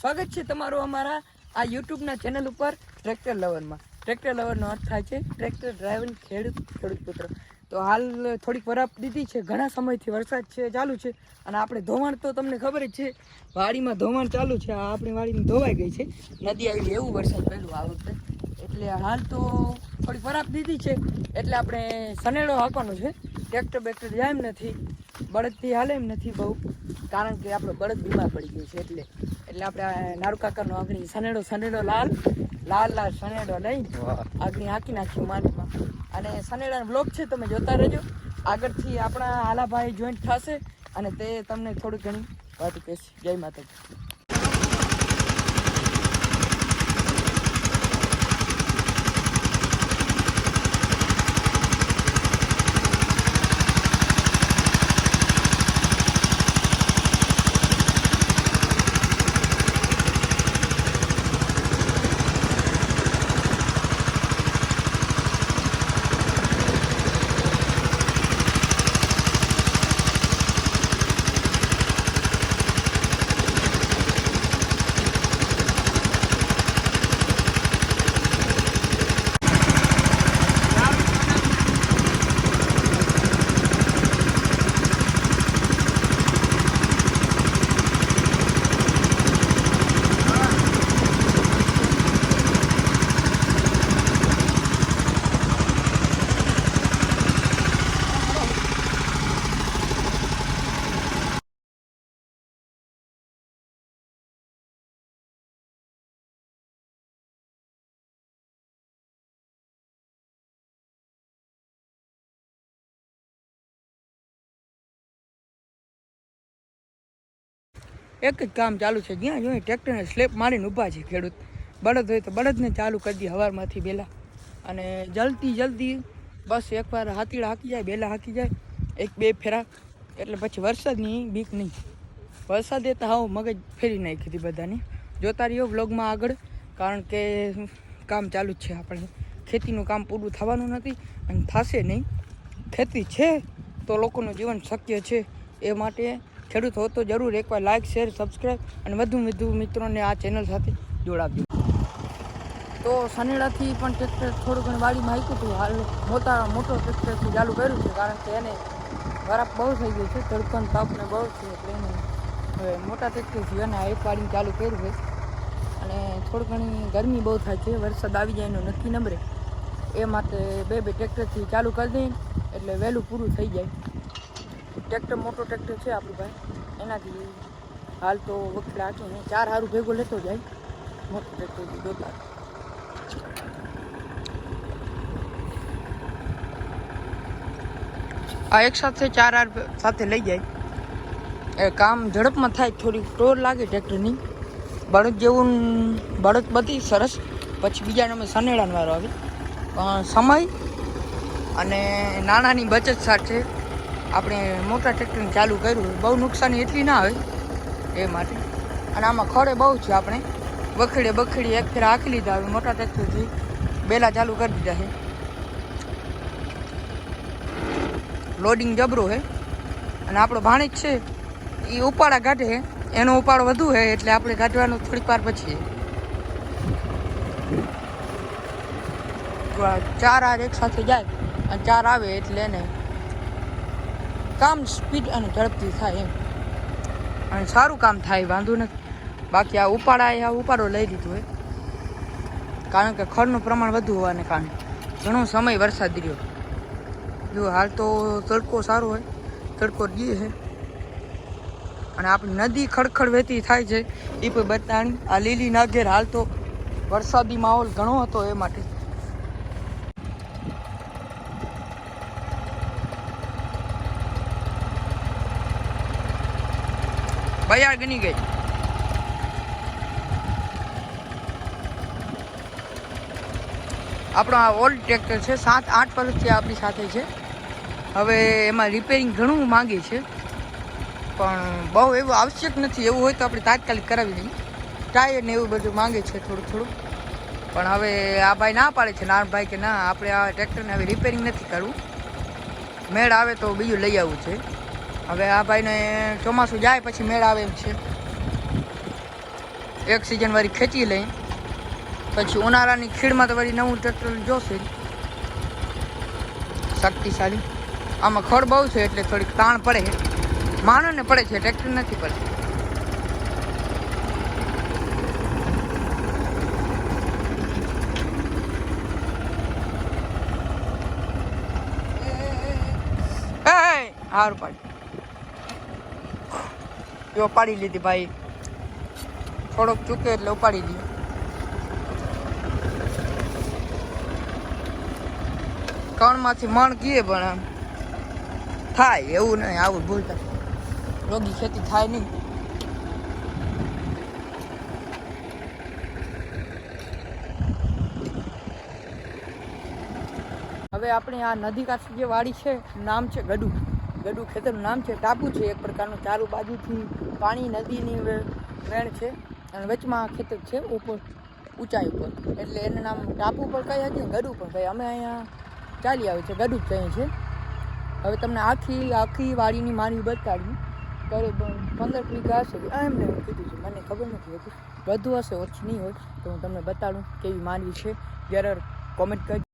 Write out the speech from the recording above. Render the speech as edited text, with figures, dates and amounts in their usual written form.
સ્વાગત છે તમારું અમારા આ યુટ્યુબના ચેનલ ઉપર ટ્રેક્ટર લવરમાં. ટ્રેક્ટર લવરનો અર્થ થાય છે ટ્રેક્ટર ડ્રાઈવર ખેડૂત પુત્ર. તો હાલ થોડીક વરાપ દીધી છે, ઘણા સમયથી વરસાદ છે ચાલુ છે અને આપણે ધોવાણ તો તમને ખબર જ છે, વાડીમાં ધોવાણ ચાલુ છે. આ આપણી વાડીમાં ધોવાઈ ગઈ છે, નદી આવી એવું વરસાદ પહેલું આ વખતે. એટલે હાલ તો થોડીક વરાપ દીધી છે એટલે આપણે સનેડો હાંકવાનો છે. ટ્રેક્ટર બેક્ટર જાય એમ નથી, બળદથી હાલે એમ નથી બહુ, કારણ કે આપણો બળદ બીમાર પડી ગયો છે. એટલે આપણે નારુ કાકાનો આગળ સનેડો લાલ સનેડો લઈ આગળ હાંકી નાખ્યો માટીમાં. અને સનેડાનો બ્લોક છે, તમે જોતા રહેજો. આગળથી આપણા આલાભાઈ જોઈન્ટ થશે અને તે તમને થોડી ઘણી વાત કહેશે. જય માતાજી. એક જ કામ ચાલુ છે, જ્યાં જોઈએ ટ્રેક્ટરને સ્લેપ મારીને ઊભા છે ખેડૂત. બળદ હોય તો બળદને ચાલુ કરી દે સવારમાંથી બેલા, અને જલ્દી બસ એકવાર હાથીડા હાંકી જાય, બેલા હાંકી જાય, એક બે ફેરા, એટલે પછી વરસાદની બીક નહીં. વરસાદે તો હાવ મગજ ફેરી નાખી હતી બધાની. જોતા રહ્યો વ્લોગમાં આગળ, કારણ કે કામ ચાલુ જ છે. આપણે ખેતીનું કામ પૂરું થવાનું નથી અને થશે નહીં. ખેતી છે તો લોકોનું જીવન શક્ય છે. એ માટે ખેડૂત હો તો જરૂર એકવાર લાઇક, શેર, સબસ્ક્રાઈબ અને વધુ મિત્રોને આ ચેનલ સાથે જોડાવજો. તો સનેડાથી પણ ટ્રેક્ટર થોડું ઘણું વાડીમાં હાંક્યું હતું. હાલ મોટો ટ્રેક્ટરથી ચાલુ કર્યું છે, કારણ કે એને વરાપ બહુ થઈ ગઈ છે, તડકો તાપને બહુ છે, એટલે એને હવે મોટા ટ્રેક્ટરથી અને એક વાડીમાં ચાલુ કર્યું છે. અને થોડી ઘણી ગરમી બહુ થાય છે, વરસાદ આવી જાય એનું નક્કી નંબરે, એ માટે બે ટ્રેક્ટરથી ચાલુ કરી દઈએ એટલે વહેલું પૂરું થઈ જાય. ટ્રેક્ટર મોટો ટ્રેક્ટર છે આપણું ભાઈ, એનાથી હાલ તો વખતે હાંકીને 4 હારું ભેગો લેતો જાય મોટો ટ્રેક્ટરથી જોતા. આ એક સાથે 4 હાર સાથે લઈ જાય, એ કામ ઝડપમાં થાય. થોડી ટોર લાગે ટ્રેક્ટરની, બળદ જેવું બળદ બધી સરસ. પછી બીજા નંબર સનેડાનો વારો આવે, પણ સમય અને નાણાંની બચત સાથે આપણે મોટા ટ્રેક્ટરને ચાલુ કર્યું. બહુ નુકસાની એટલી ના આવે એ માટે. અને આમાં ખડે બહુ છે, આપણે બખેડી એક ફેરા હાંકી લીધા. હવે મોટા ટ્રેક્ટરથી બેલા ચાલુ કરી દીધા છે. લોડિંગ જબરો છે અને આપણો ભાણેજ છે એ ઉપાડા કાઢે, એનો ઉપાડો વધુ છે એટલે આપણે કાઢવાનું થોડીક વાર પછી. 4 હાર એક સાથે જાય અને 4 આવે એટલે એને કામ સ્પીડ અને ઝડપથી થાય એમ, અને સારું કામ થાય, વાંધો નથી. બાકી આ ઉપાડો લઈ લીધો હોય, કારણ કે ખડનું પ્રમાણ વધુ હોવાને કારણે ઘણો સમય વરસાદ રહ્યો. જો હાલ તો તડકો સારો હોય, તડકો દે છે અને આપણી નદી ખડખડ વહેતી થાય છે એ પણ બતાણી. આ લીલી નાગેર હાલ તો વરસાદી માહોલ ઘણો હતો એ માટે. બયાર ગણી ગઈ. આપણો આ ઓલ્ડ ટ્રેક્ટર છે, 7-8 વર્ષથી આપણી સાથે છે. હવે એમાં રિપેરિંગ ઘણું માંગે છે, પણ બહુ એવું આવશ્યક નથી. એવું હોય તો આપણે તાત્કાલિક કરાવી દઈએ. ટાયર ને એવું બધું માંગે છે થોડું. પણ હવે આ ભાઈ ના પાડે છે, નારણભાઈ, કે ના આપણે આ ટ્રેક્ટરને હવે રિપેરિંગ નથી કરવું, મેળ આવે તો બીજું લઈ આવવું છે. હવે આ ભાઈને ચોમાસું જાય પછી મેળ આવે એમ છે, એક સિઝન વાળી ખેંચી લઈ, પછી ઉનાળાની ખીડમાં તો વળી નવું ટ્રેક્ટર જોશે શક્તિશાળી. આમાં ખડ બહુ છે એટલે થોડીક તાણ પડે છે, માણસને પડે છે, ટ્રેક્ટર નથી પડે. હારું પાડી ઉપાડી લીધી ભાઈ, થોડોક ચૂકે એટલે ઉપાડી લીધી. કણમાંથી મણ કીએ પણ આમ થાય એવું નહીં, આવું ભૂલતા રોગી ખેતી થાય નહીં. હવે આપણે આ નદી કાંઠે જે વાડી છે નામ છે ગડુ. ગડુ ખેતરનું નામ છે. ટાપુ છે એક પ્રકારનું, ચારો બાજુથી પાણી નદીની વેણ છે અને વચમાં ખેતર છે ઉપર ઊંચાઈ ઉપર, એટલે એનું નામ ટાપુ પણ કહી હતી, ગડુ પણ કહે. અમે અહીંયા ચાલી આવે છે ગડુ જ કહીએ છીએ. હવે તમને આખી વાડીની માનવી બતાડી કરે 15 વીઘા હશે એમને કીધું છે, મને ખબર નથી હોતી, વધુ હશે ઓછી નહીં હોય તો હું તમને બતાડું કેવી માનવી છે. જરા કોમેન્ટ કરજો.